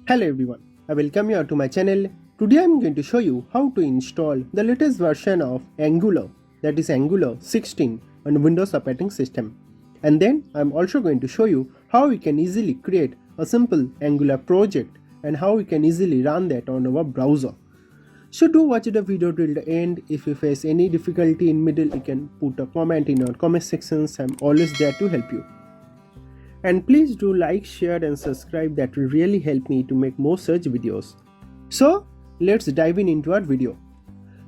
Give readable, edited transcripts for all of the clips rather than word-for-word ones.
Hello everyone, I welcome you to my channel. Today I am going to show you how to install the latest version of Angular, that is Angular 16 on Windows operating system. And then I am also going to show you how we can easily create a simple Angular project and how we can easily run that on our browser. So do watch the video till the end. If you face any difficulty in middle, you can put a comment in our comment sections. I am always there to help you. And please do like, share and subscribe, that will really help me to make more such videos. So let's dive into our video.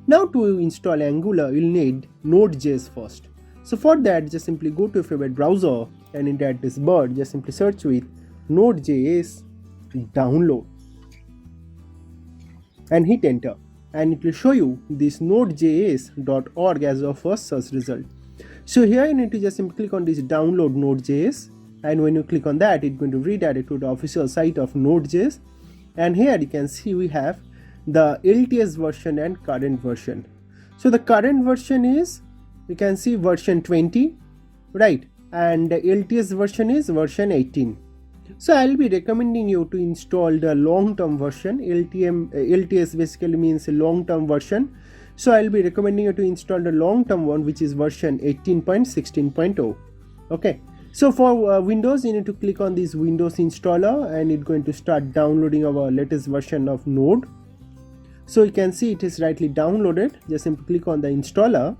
Now to install Angular, you'll need Node.js first. So for that, just simply go to your favorite browser and in the address bar, just simply search with Node.js download and hit enter. And it will show you this nodejs.org as your first search result. So here you need to just simply click on this download Node.js. And when you click on that, it's going to redirect to the official site of Node.js. And here you can see we have the LTS version and current version. So the current version is, you can see version 20, right? And the LTS version is version 18. So I'll be recommending you to install the long-term version. LTS basically means a long-term version. So I'll be recommending you to install the long-term one, which is version 18.16.0. Okay. So for Windows, you need to click on this Windows installer and it's going to start downloading our latest version of Node. So you can see it is rightly downloaded. Just simply click on the installer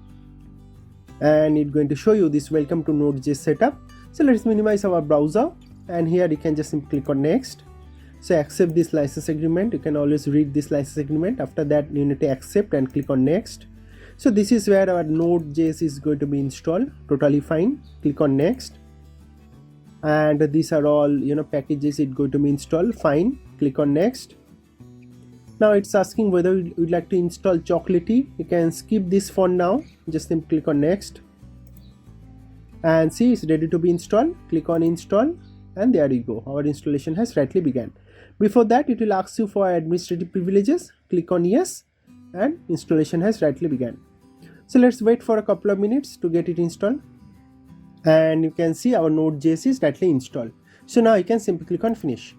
and it's going to show you this welcome to Node.js setup. So let's minimize our browser and here you can just simply click on next. So accept this license agreement. You can always read this license agreement. After that, you need to accept and click on next. So this is where our Node.js is going to be installed. Totally fine. Click on next. And these are all packages it's going to be installed. Fine, click on next. Now it's asking whether you'd like to install Chocolatey. You can skip this for now, just simply click on next and see it's ready to be installed. Click on install and there you go, our installation has rightly begun. Before that, it will ask you for administrative privileges. Click on yes and installation has rightly begun. So let's wait for a couple of minutes to get it installed. And you can see our Node.js is rightly installed. So now you can simply click on finish.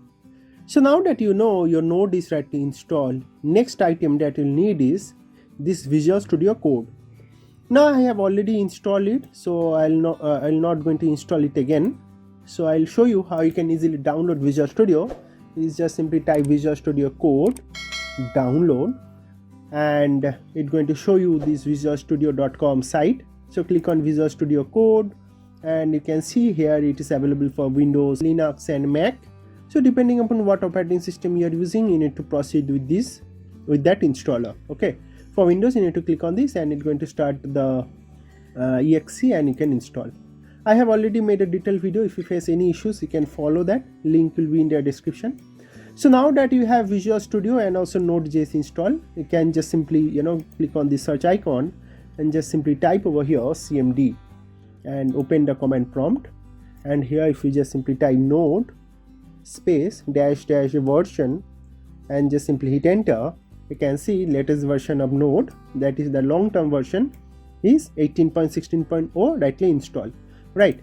So now that you know your Node is rightly installed, next item that you'll need is this Visual Studio Code. Now I have already installed it, so I'll not going to install it again. So I'll show you how you can easily download Visual Studio. Is just simply type Visual Studio Code download and it's going to show you this visualstudio.com site. So click on Visual Studio Code. And you can see here it is available for Windows, Linux and Mac. So depending upon what operating system you are using, you need to proceed with that installer. Okay, for Windows you need to click on this and it's going to start the exe and you can install. I have already made a detailed video. If you face any issues, you can follow that. Link will be in the description. So now that you have Visual Studio and also Node.js installed, you can just simply click on the search icon and just simply type over here cmd and open the command prompt. And here if you just simply type node space dash version and just simply hit enter, you can see latest version of Node, that is the long-term version, is 18.16.0 rightly installed, right?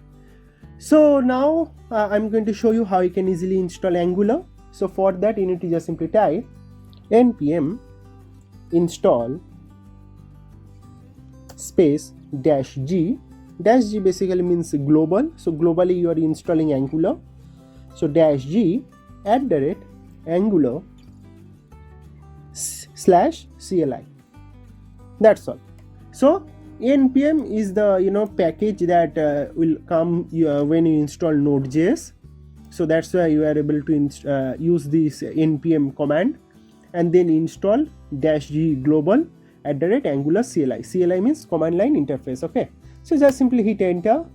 So now I'm going to show you how you can easily install Angular. So for that you need to just simply type npm install space -g. -g basically means global, so globally you are installing Angular. So -g @Angular /CLI. That's all. So npm is the package that will come when you install Node.js. So that's why you are able to use this npm command and then install -g global @Angular CLI. CLI means command line interface. Okay. So just simply hit enter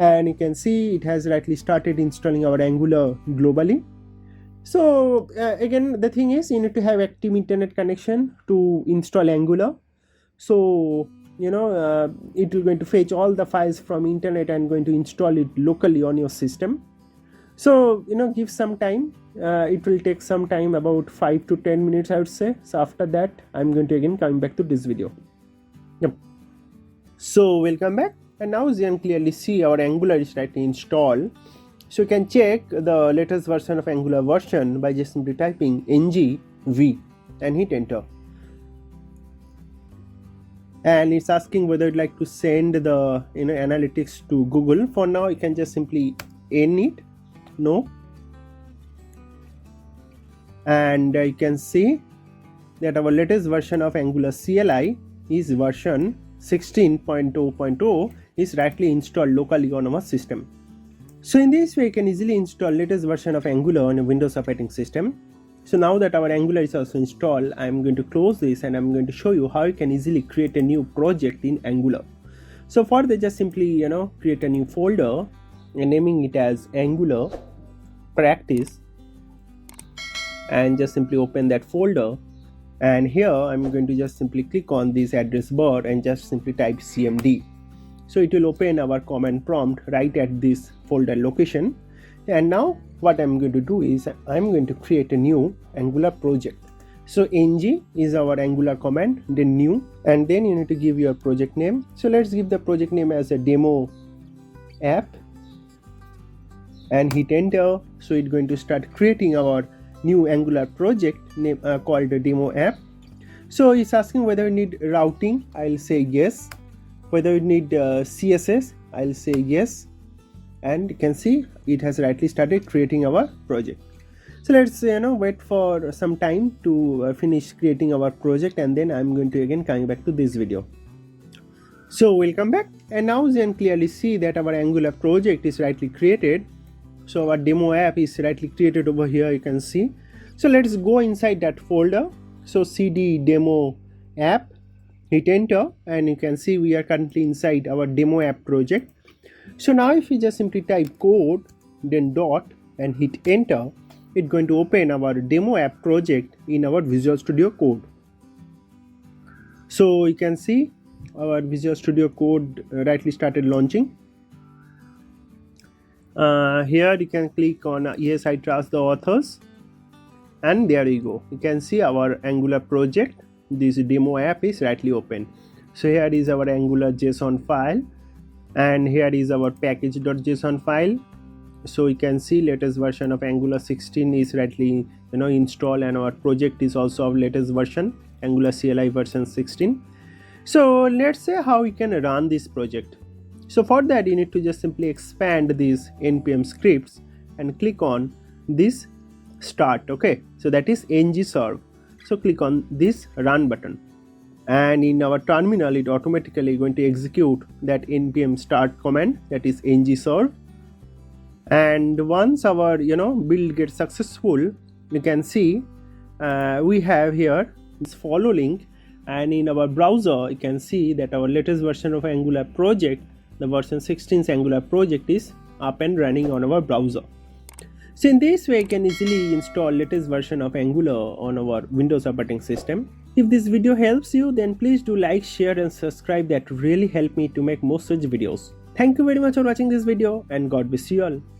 and you can see it has rightly started installing our Angular globally. So again, the thing is you need to have active internet connection to install Angular. So it will going to fetch all the files from internet and going to install it locally on your system. So give some time. It will take some time, about 5 to 10 minutes I would say. So after that I'm going to again come back to this video. Yep. So welcome back, and now as you can clearly see our Angular is rightly installed. So you can check the latest version of Angular version by just simply typing ngv and hit enter. And it's asking whether you'd like to send the analytics to Google. For now, you can just simply end it, no. And you can see that our latest version of Angular CLI is version 16.0.0 is rightly installed locally on our system. So in this way, you can easily install latest version of Angular on a Windows operating system. So now that our Angular is also installed, I'm going to close this and I'm going to show you how you can easily create a new project in Angular. So for that, just simply create a new folder and naming it as Angular practice, and just simply open that folder. And here I'm going to just simply click on this address bar and just simply type cmd. So it will open our command prompt right at this folder location. And now what I'm going to do is I'm going to create a new Angular project. So ng is our Angular command, then new, and then you need to give your project name. So let's give the project name as a demo app and hit enter. So it's going to start creating our new Angular project name called the demo app. So it's asking whether you need routing. I'll say yes. Whether you need CSS, I'll say yes. And you can see it has rightly started creating our project. So let's wait for some time to finish creating our project, and then I'm going to again coming back to this video. So we'll come back, and now you can clearly see that our Angular project is rightly created. So our demo app is rightly created over here, you can see. So let's go inside that folder. So cd demo app, hit enter, and you can see we are currently inside our demo app project. So now if we just simply type code, then dot, and hit enter, it's going to open our demo app project in our Visual Studio Code. So you can see our Visual Studio Code rightly started launching. Here you can click on yes, I trust the authors, and there you go. You can see our Angular project, this demo app is rightly open. So here is our Angular JSON file, and here is our package.json file. So you can see latest version of Angular 16 is rightly installed, and our project is also of latest version, Angular CLI version 16. So let's say how we can run this project. So for that, you need to just simply expand these npm scripts and click on this start. Okay, so that is ng serve. So click on this run button, and in our terminal it automatically going to execute that npm start command, that is ng serve. And once our build gets successful, you can see we have here this follow link, and in our browser you can see that our latest version of Angular project, the version 16's Angular project, is up and running on our browser. So in this way, you can easily install latest version of Angular on our Windows operating system. If this video helps you, then please do like, share and subscribe. That really help me to make more such videos. Thank you very much for watching this video, and God bless you all.